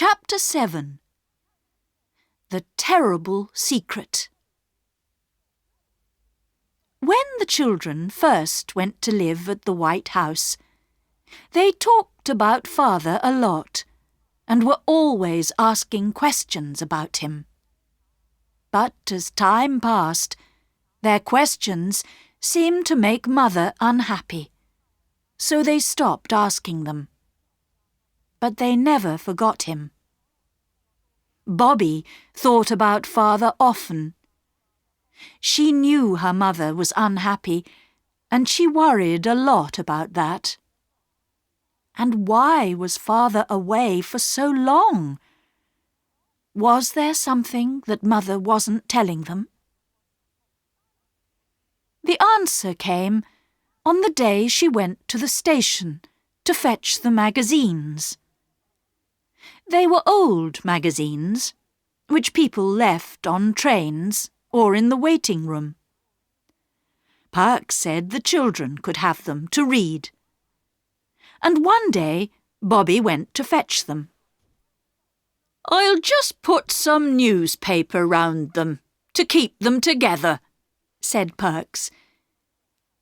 Chapter 7. The Terrible Secret. When the children first went to live at the White House, they talked about Father a lot and were always asking questions about him. But as time passed, their questions seemed to make Mother unhappy, so they stopped asking them. But they never forgot him. Bobby thought about Father often. She knew her mother was unhappy, and she worried a lot about that. And why was Father away for so long? Was there something that Mother wasn't telling them? The answer came on the day she went to the station to fetch the magazines. They were old magazines, which people left on trains or in the waiting room. Perks said the children could have them to read. And one day Bobby went to fetch them. "I'll just put some newspaper round them to keep them together," said Perks,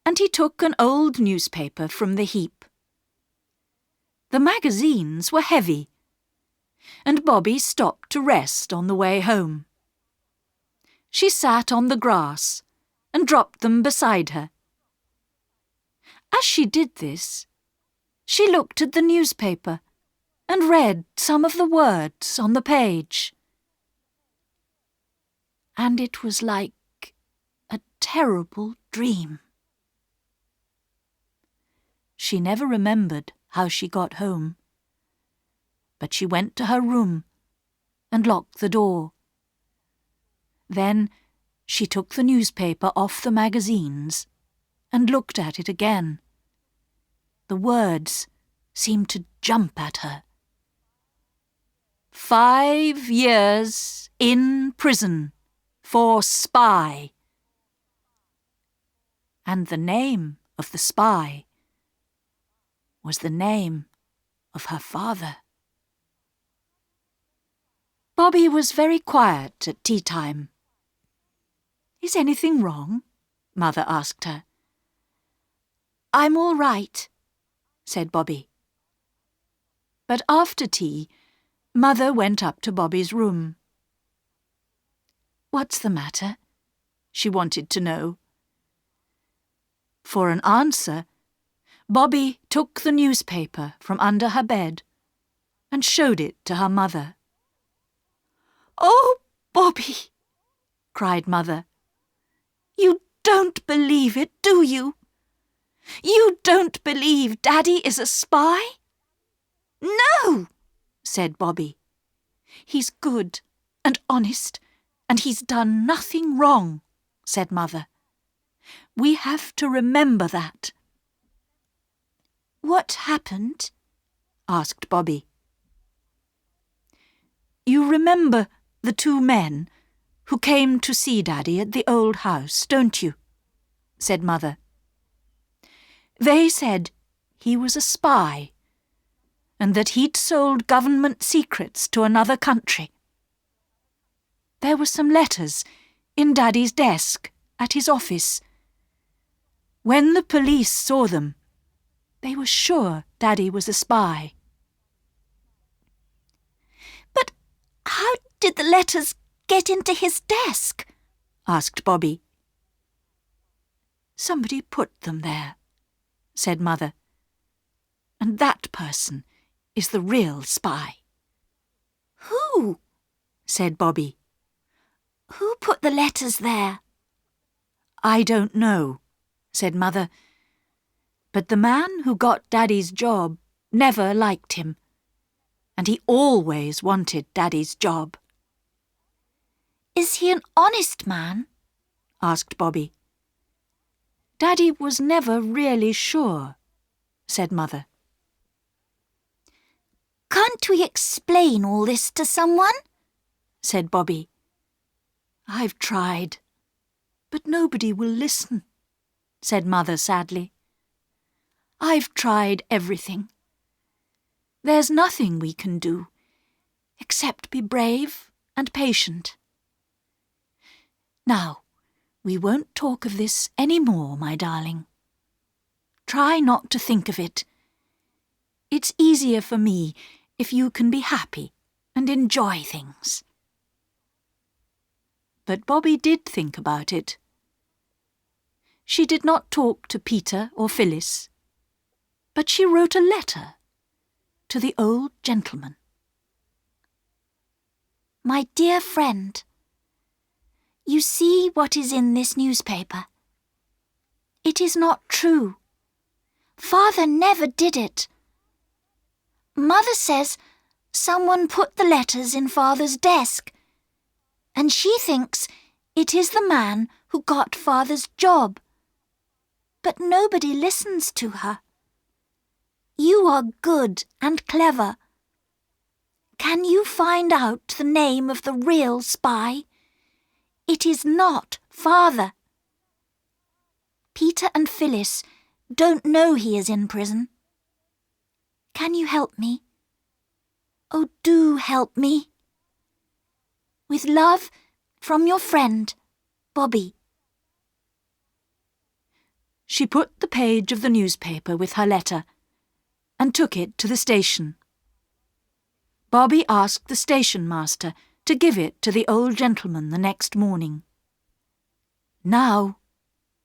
and he took an old newspaper from the heap. The magazines were heavy, and Bobby stopped to rest on the way home. She sat on the grass and dropped them beside her. As she did this, she looked at the newspaper and read some of the words on the page. And it was like a terrible dream. She never remembered how she got home, but she went to her room and locked the door. Then she took the newspaper off the magazines and looked at it again. The words seemed to jump at her. 5 years in prison for spy. And the name of the spy was the name of her father. Bobby was very quiet at tea time. "Is anything wrong?" Mother asked her. "I'm all right," said Bobby. But after tea, Mother went up to Bobby's room. "What's the matter?" she wanted to know. For an answer, Bobby took the newspaper from under her bed and showed it to her mother. "Oh, Bobby," cried Mother. "You don't believe it, do you? You don't believe Daddy is a spy?" "No," said Bobby. "He's good and honest, and he's done nothing wrong," said Mother. "We have to remember that." "What happened?" asked Bobby. "You remember the 2 men who came to see Daddy at the old house, don't you?" said Mother. "They said he was a spy and that he'd sold government secrets to another country. There were some letters in Daddy's desk at his office. When the police saw them, they were sure Daddy was a spy." "But how did the letters get into his desk?" asked Bobby. "Somebody put them there," said Mother. "And that person is the real spy." "Who?" said Bobby. "Who put the letters there?" "I don't know," said Mother. "But the man who got Daddy's job never liked him, and he always wanted Daddy's job." "Is he an honest man?" asked Bobby. "Daddy was never really sure," said Mother. "Can't we explain all this to someone?" said Bobby. "I've tried, but nobody will listen," said Mother sadly. "I've tried everything. There's nothing we can do. except be brave and patient. Now, we won't talk of this any more, my darling. Try not to think of it. It's easier for me if you can be happy and enjoy things." But Bobby did think about it. She did not talk to Peter or Phyllis, but she wrote a letter to the old gentleman. "My dear friend, you see what is in this newspaper. It is not true. Father never did it. Mother says someone put the letters in Father's desk, and she thinks it is the man who got Father's job. But nobody listens to her. You are good and clever. Can you find out the name of the real spy? It is not Father. Peter and Phyllis don't know he is in prison. Can you help me? Oh, do help me. With love, from your friend, Bobby." She put the page of the newspaper with her letter and took it to the station. Bobby asked the station master to give it to the old gentleman the next morning. Now,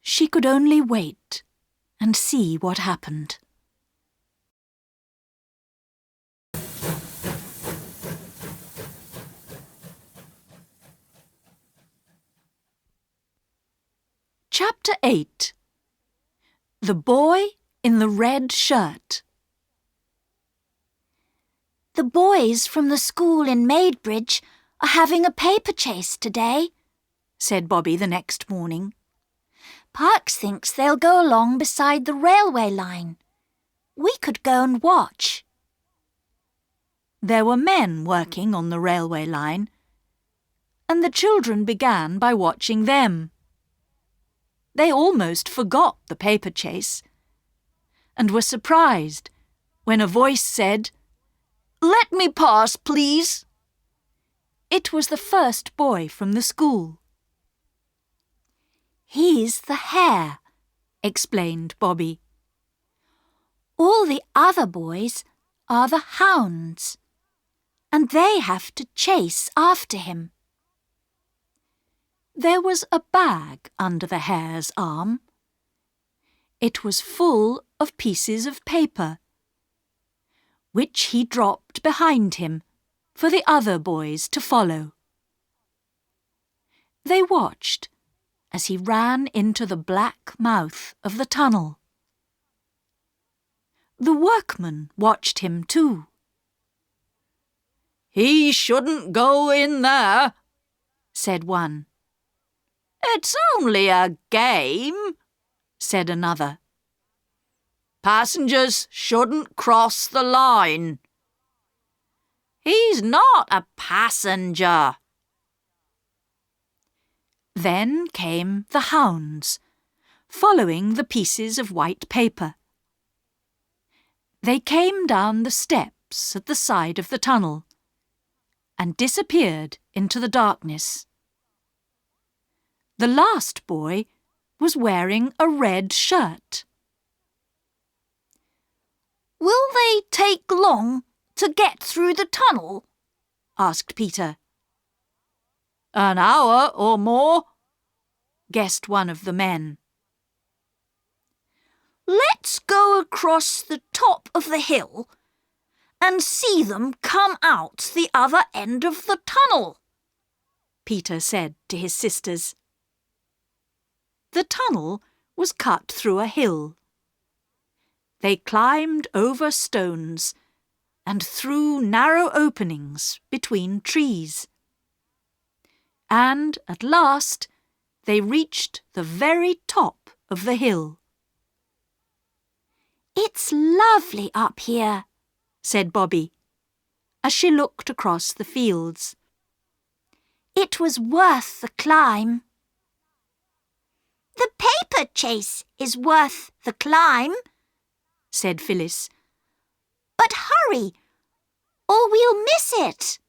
she could only wait and see what happened. Chapter 8. The Boy in the Red Shirt. "The boys from the school in Maidbridge are having a paper chase today," said Bobby the next morning. "Parks thinks they'll go along beside the railway line. We could go and watch." There were men working on the railway line, and the children began by watching them. They almost forgot the paper chase, and were surprised when a voice said, "Let me pass, please." It was the first boy from the school. "He's the hare," explained Bobby. "All the other boys are the hounds, and they have to chase after him." There was a bag under the hare's arm. It was full of pieces of paper, which he dropped behind him for the other boys to follow. They watched as he ran into the black mouth of the tunnel. The workmen watched him too. "He shouldn't go in there," said one. "It's only a game," said another. "Passengers shouldn't cross the line." "He's not a passenger." Then came the hounds, following the pieces of white paper. They came down the steps at the side of the tunnel and disappeared into the darkness. The last boy was wearing a red shirt. "Will they take long to get through the tunnel?" asked Peter. "An hour or more," guessed one of the men. "Let's go across the top of the hill and see them come out the other end of the tunnel," Peter said to his sisters. The tunnel was cut through a hill. They climbed over stones and through narrow openings between trees. And at last they reached the very top of the hill. "It's lovely up here," said Bobby, as she looked across the fields. "It was worth the climb." "The paper chase is worth the climb," said Phyllis. "But hurry, or we'll miss it."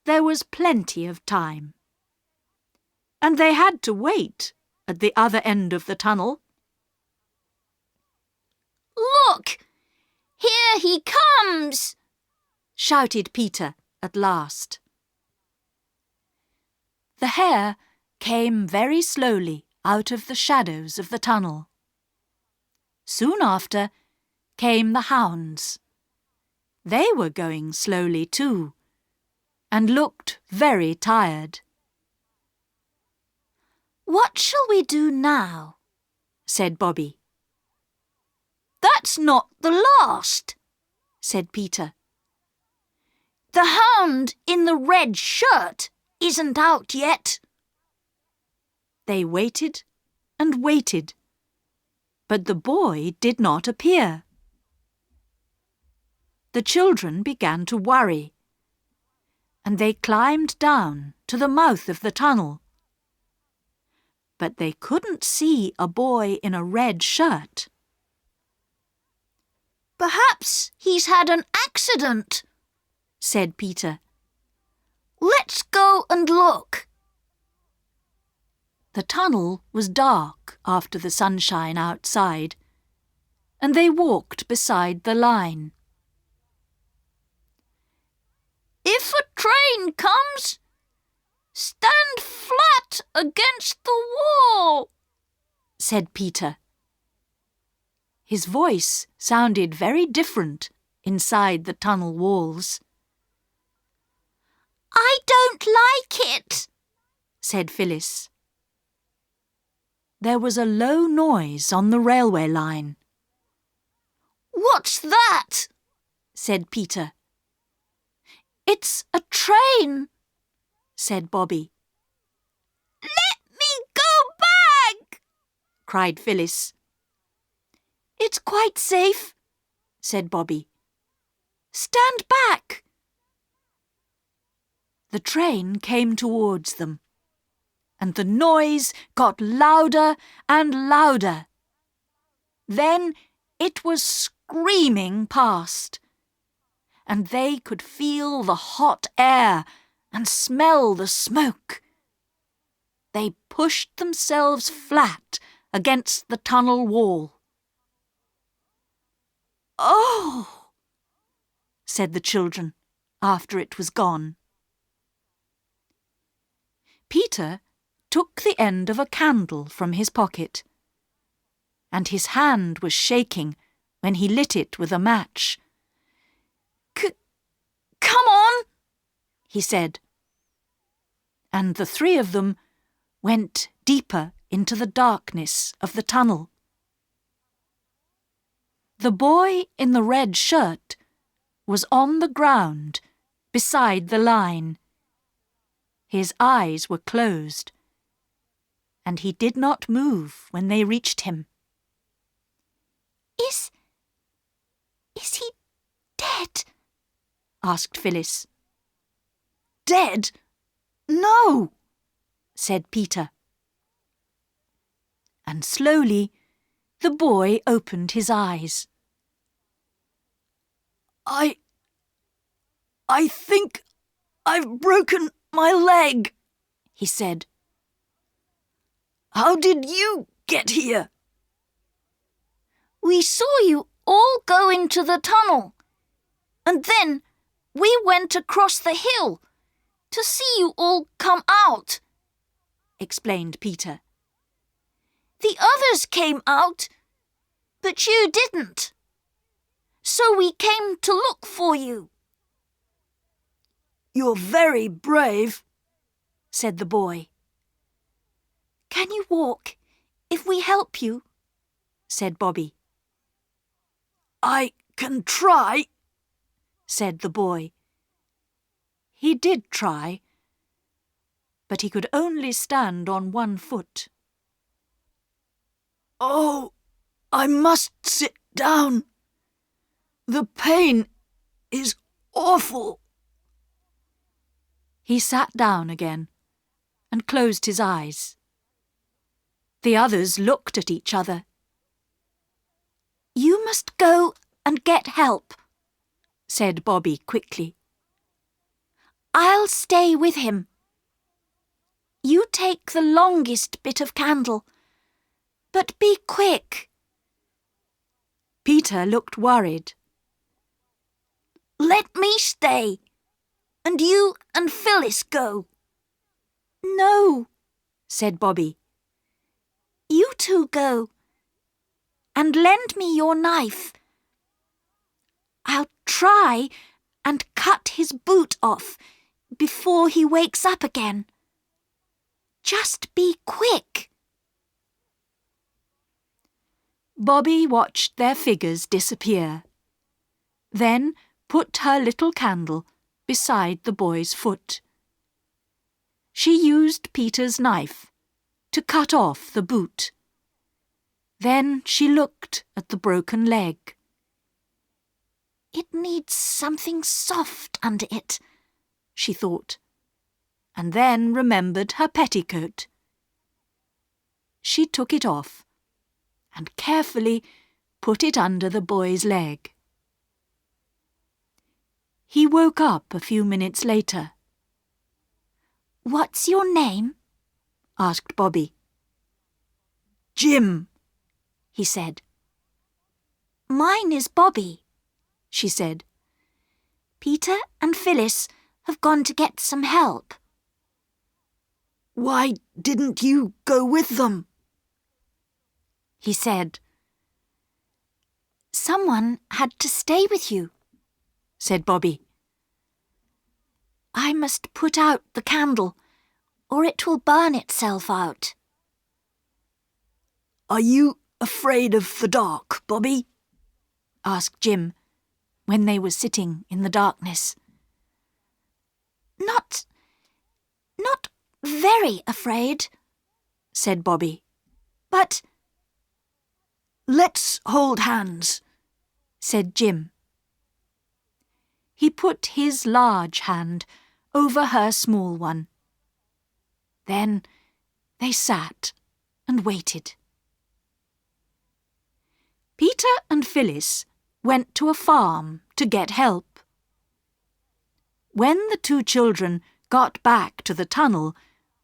there was plenty of time. And they had to wait at the other end of the tunnel. "Look! Here he comes!" shouted Peter at last. The hare came very slowly out of the shadows of the tunnel. Soon after came the hounds. They were going slowly too, and looked very tired. "What shall we do now?" said Bobby. "That's not the last," said Peter. "The hound in the red shirt isn't out yet." They waited and waited, but the boy did not appear. The children began to worry, and they climbed down to the mouth of the tunnel. But they couldn't see a boy in a red shirt. "Perhaps he's had an accident," said Peter. "Let's go and look." The tunnel was dark after the sunshine outside, and they walked beside the line. "If a train comes, stand flat against the wall," said Peter. His voice sounded very different inside the tunnel walls. "I don't like it," said Phyllis. There was a low noise on the railway line. "What's that?" said Peter. "It's a train," said Bobby. "Let me go back!" cried Phyllis. "It's quite safe," said Bobby. "Stand back." The train came towards them, and the noise got louder and louder. Then it was screaming past, and they could feel the hot air and smell the smoke. They pushed themselves flat against the tunnel wall. "Oh!" said the children after it was gone. Peter took the end of a candle from his pocket, and his hand was shaking when he lit it with a match. "Come on," he said. And the three of them went deeper into the darkness of the tunnel. The boy in the red shirt was on the ground beside the line. His eyes were closed, and he did not move when they reached him. Is he dead?" asked Phyllis. "Dead? No," said Peter. And slowly the boy opened his eyes. I think I've broken my leg," he said. "How did you get here?" "We saw you all go into the tunnel, and then we went across the hill to see you all come out," explained Peter. "The others came out, but you didn't. So we came to look for you." "You're very brave," said the boy. "Can you walk if we help you?" said Bobby. "I can try," said the boy. He did try, but he could only stand on one foot. "Oh, I must sit down. The pain is awful." He sat down again and closed his eyes. The others looked at each other. "You must go and get help," said Bobby quickly. I'll stay with him. You take the longest bit of candle, but be quick. Peter looked worried. Let me stay, and you and Phyllis go. No, said Bobby. You two go, and lend me your knife. I'll try and cut his boot off before he wakes up again. Just be quick. Bobby watched their figures disappear, then put her little candle beside the boy's foot. She used Peter's knife to cut off the boot. Then she looked at the broken leg. It needs something soft under it, she thought, and then remembered her petticoat. She took it off and carefully put it under the boy's leg. He woke up a few minutes later. What's your name? Asked Bobby. Jim, he said. Mine is Bobby, she said. Peter and Phyllis have gone to get some help. Why didn't you go with them? He said. Someone had to stay with you, said Bobby. I must put out the candle, or it will burn itself out. Are you afraid of the dark, Bobby? Asked Jim, when they were sitting in the darkness. Not very afraid, said Bobby. But let's hold hands, said Jim. He put his large hand over her small one. Then they sat and waited. Peter and Phyllis went to a farm to get help. When the two children got back to the tunnel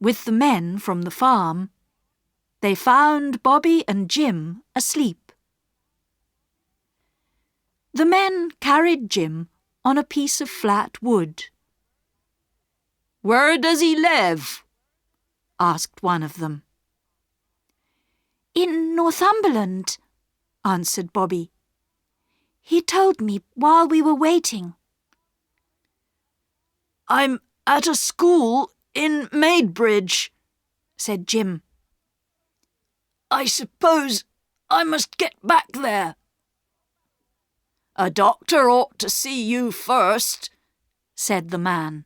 with the men from the farm, they found Bobby and Jim asleep. The men carried Jim on a piece of flat wood. Where does he live? Asked one of them. In Northumberland, answered Bobby. He told me while we were waiting. I'm at a school in Maidbridge, said Jim. I suppose I must get back there. A doctor ought to see you first, said the man.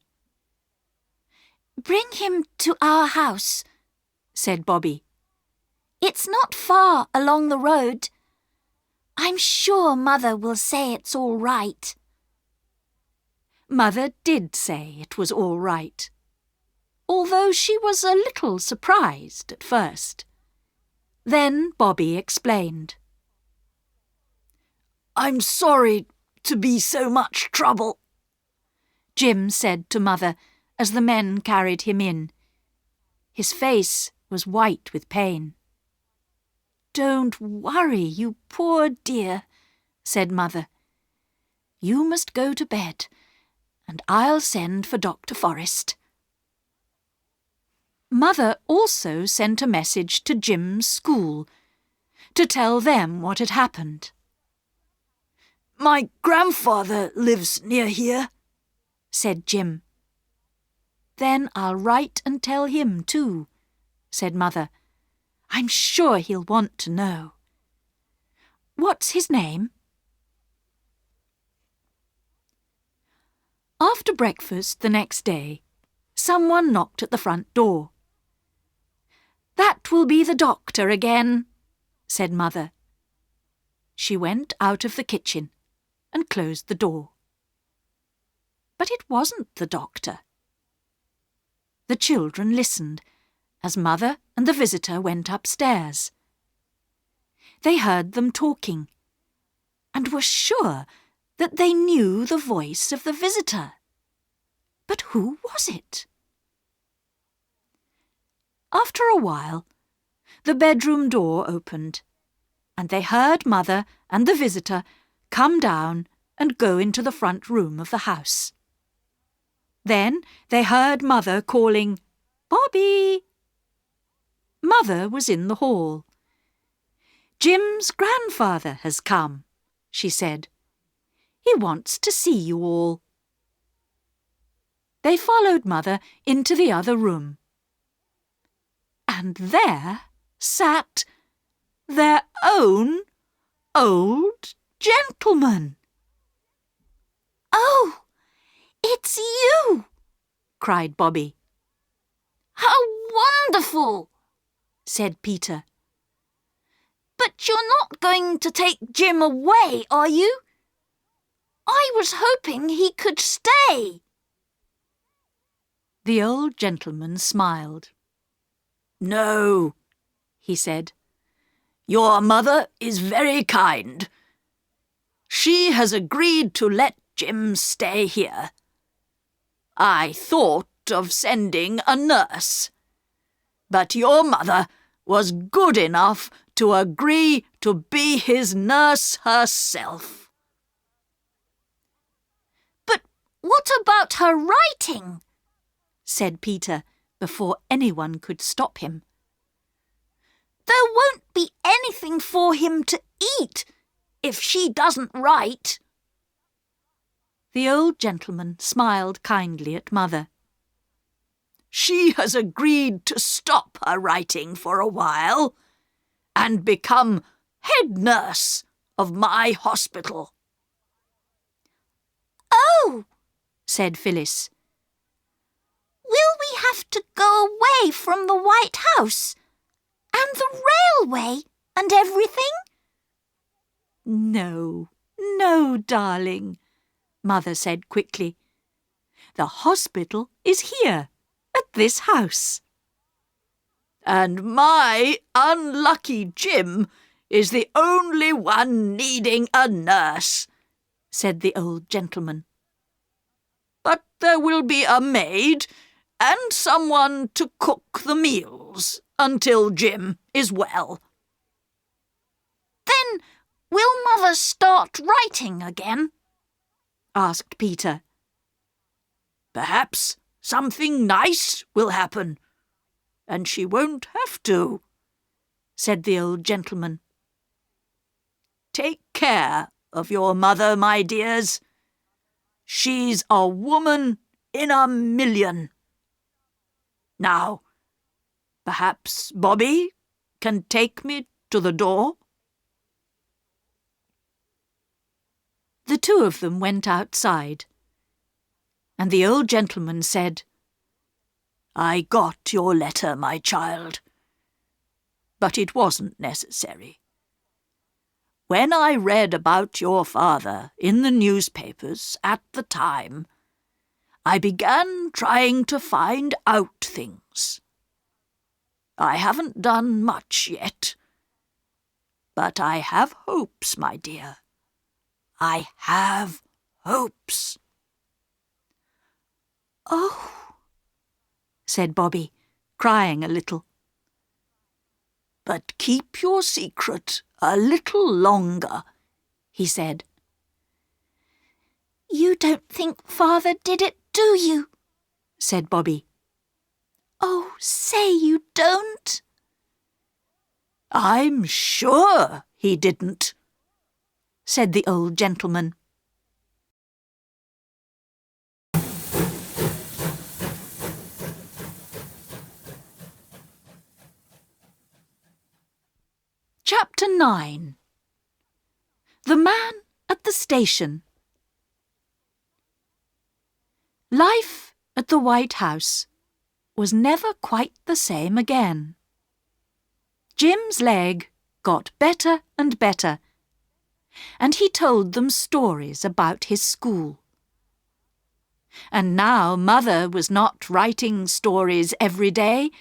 Bring him to our house, said Bobby. It's not far along the road. I'm sure Mother will say it's all right. Mother did say it was all right, although she was a little surprised at first. Then Bobby explained. I'm sorry to be so much trouble, Jim said to Mother as the men carried him in. His face was white with pain. Don't worry, you poor dear, said Mother. You must go to bed, and I'll send for Dr. Forrest. Mother also sent a message to Jim's school to tell them what had happened. My grandfather lives near here, said Jim. Then I'll write and tell him too, said Mother. I'm sure he'll want to know. What's his name? After breakfast the next day, someone knocked at the front door. That will be the doctor again, said Mother. She went out of the kitchen and closed the door. But it wasn't the doctor. The children listened as Mother and the visitor went upstairs. They heard them talking and were sure that they knew the voice of the visitor. But who was it? After a while, the bedroom door opened, and they heard Mother and the visitor come down and go into the front room of the house. Then they heard Mother calling, "Bobby!" Mother was in the hall. "Jim's grandfather has come," she said. "He wants to see you all." They followed Mother into the other room. And there sat their own old gentleman. "Oh, it's you!" cried Bobby. "How wonderful!" said Peter. "But you're not going to take Jim away, are you? I was hoping he could stay." The old gentleman smiled. "No," he said. "Your mother is very kind. She has agreed to let Jim stay here. I thought of sending a nurse, but your mother was good enough to agree to be his nurse herself." "But what about her writing?" said Peter, before anyone could stop him. "There won't be anything for him to eat if she doesn't write." The old gentleman smiled kindly at Mother. "She has agreed to stop her writing for a while and become head nurse of my hospital." "Oh," said Phyllis. "Will we have to go away from the White House and the railway and everything?" "No, no, darling," Mother said quickly. "The hospital is here, at this house." "And my unlucky Jim is the only one needing a nurse," said the old gentleman. "But there will be a maid and someone to cook the meals until Jim is well." "Then will Mother start writing again?" asked Peter. "Perhaps something nice will happen, and she won't have to," said the old gentleman. "Take care of your mother, my dears. She's a woman in a million. Now, perhaps Bobby can take me to the door?" The two of them went outside, and the old gentleman said, "I got your letter, my child, but it wasn't necessary. When I read about your father in the newspapers at the time, I began trying to find out things. I haven't done much yet, but I have hopes, my dear. I have hopes." "Oh," said Bobby, crying a little. "But keep your secret a little longer," he said. "You don't think Father did it, do you?" said Bobby. "Oh, say you don't." "I'm sure he didn't," said the old gentleman. Chapter 9. The Man at the Station. Life at the White House was never quite the same again. Jim's leg got better and better, and he told them stories about his school. And now Mother was not writing stories every day.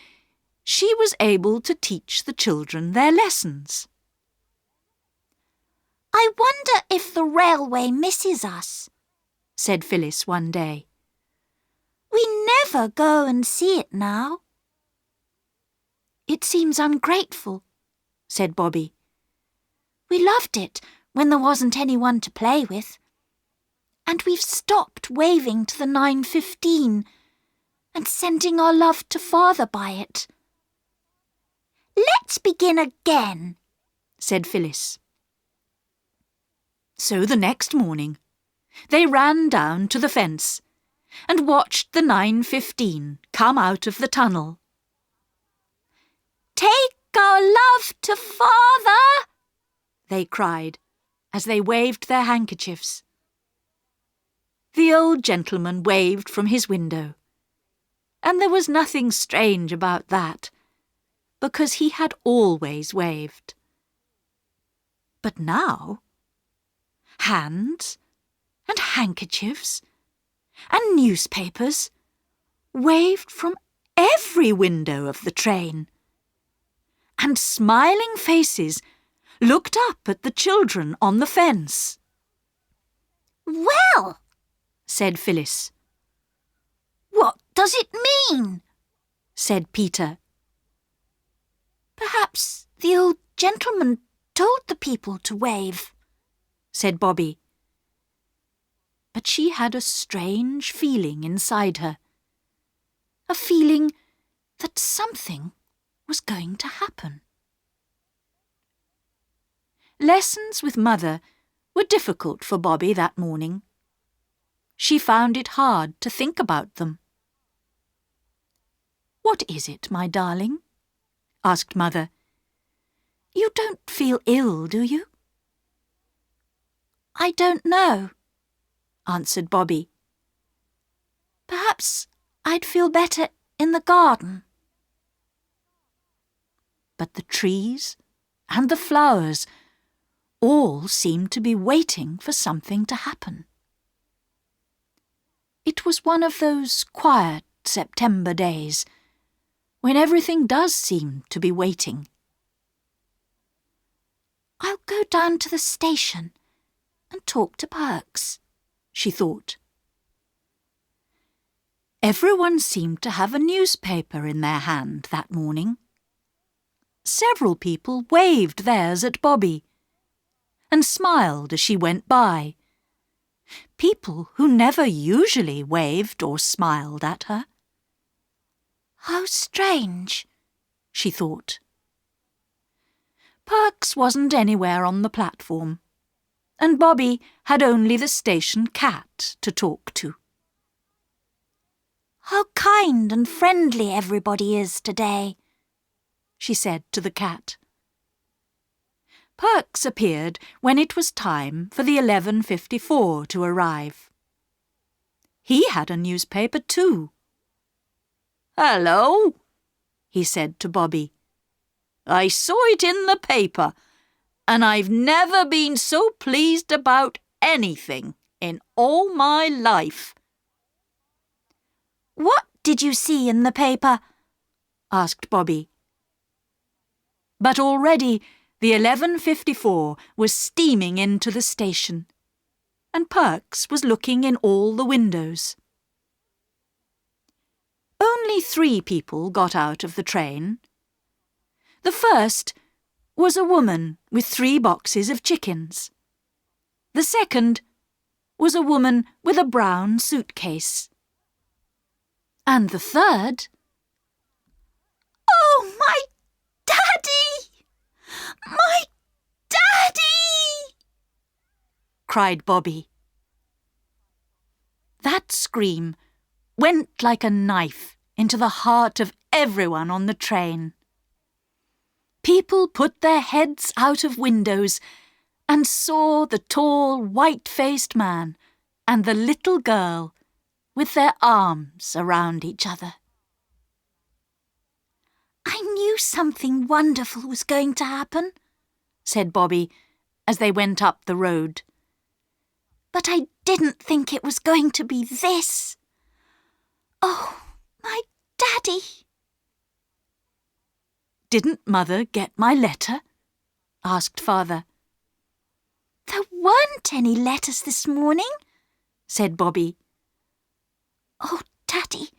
She was able to teach the children their lessons. "I wonder if the railway misses us," said Phyllis one day. We never go and see it now. It seems ungrateful, said Bobby. We loved it when there wasn't anyone to play with. And we've stopped waving to the 9:15 and sending our love to Father by it. Let's begin again, said Phyllis. So the next morning, they ran down to the fence and watched the 9:15 come out of the tunnel. Take our love to Father, they cried as they waved their handkerchiefs. The old gentleman waved from his window, and there was nothing strange about that, because he had always waved. But now, hands and handkerchiefs and newspapers waved from every window of the train, and smiling faces looked up at the children on the fence. Well, said Phyllis. What does it mean? Said Peter. Perhaps the old gentleman told the people to wave, said Bobby. But she had a strange feeling inside her, a feeling that something was going to happen. Lessons with Mother were difficult for Bobby that morning. She found it hard to think about them. "What is it, my darling?" asked Mother. "You don't feel ill, do you?" "I don't know," answered Bobby. "Perhaps I'd feel better in the garden." But the trees and the flowers all seemed to be waiting for something to happen. It was one of those quiet September days when everything does seem to be waiting. "I'll go down to the station and talk to Perks," she thought. Everyone seemed to have a newspaper in their hand that morning. Several people waved theirs at Bobby and smiled as she went by. People who never usually waved or smiled at her. "How strange," she thought. Perks wasn't anywhere on the platform, and Bobby had only the station cat to talk to. "How kind and friendly everybody is today," she said to the cat. Perks appeared when it was time for the 11:54 to arrive. He had a newspaper too. "Hello," he said to Bobby. "I saw it in the paper, and I've never been so pleased about anything in all my life." "What did you see in the paper?" asked Bobby. But already the 11:54 was steaming into the station, and Perks was looking in all the windows. Only 3 people got out of the train. The first was a woman with 3 boxes of chickens. The second was a woman with a brown suitcase. And the third... "Oh, my Daddy! My Daddy!" cried Bobby. That scream went like a knife into the heart of everyone on the train. People put their heads out of windows and saw the tall, white-faced man and the little girl with their arms around each other. "I knew something wonderful was going to happen," said Bobby as they went up the road. "But I didn't think it was going to be this. Oh, my Daddy!" "Didn't Mother get my letter?" asked Father. "There weren't any letters this morning," said Bobby. "Oh, Daddy,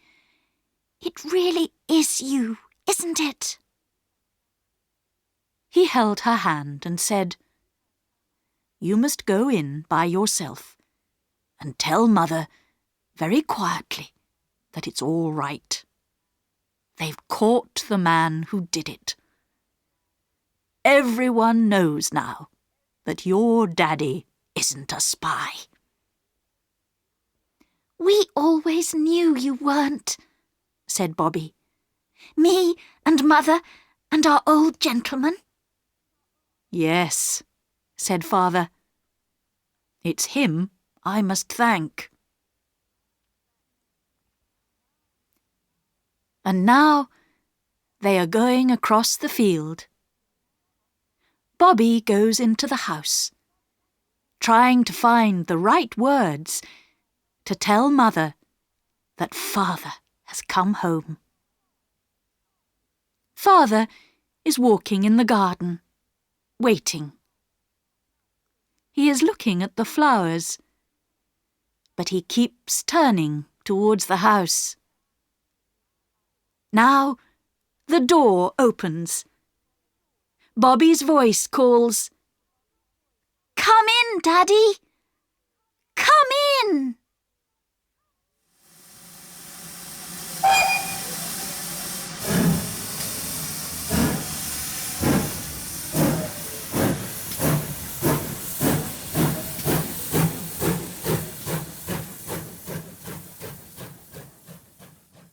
it really is you, isn't it? He held her hand and said, "You must go in by yourself and tell Mother very quietly that it's all right. They've caught the man who did it. Everyone knows now that your daddy isn't a spy." We always knew you weren't, said Bobby. Me and Mother and our old gentleman. "Yes," said Father. "It's him I must thank." And now they are going across the field. Bobby goes into the house, trying to find the right words to tell Mother that Father has come home. Father is walking in the garden, waiting. He is looking at the flowers, but he keeps turning towards the house. Now the door opens. Bobby's voice calls, Come in, Daddy! Come in!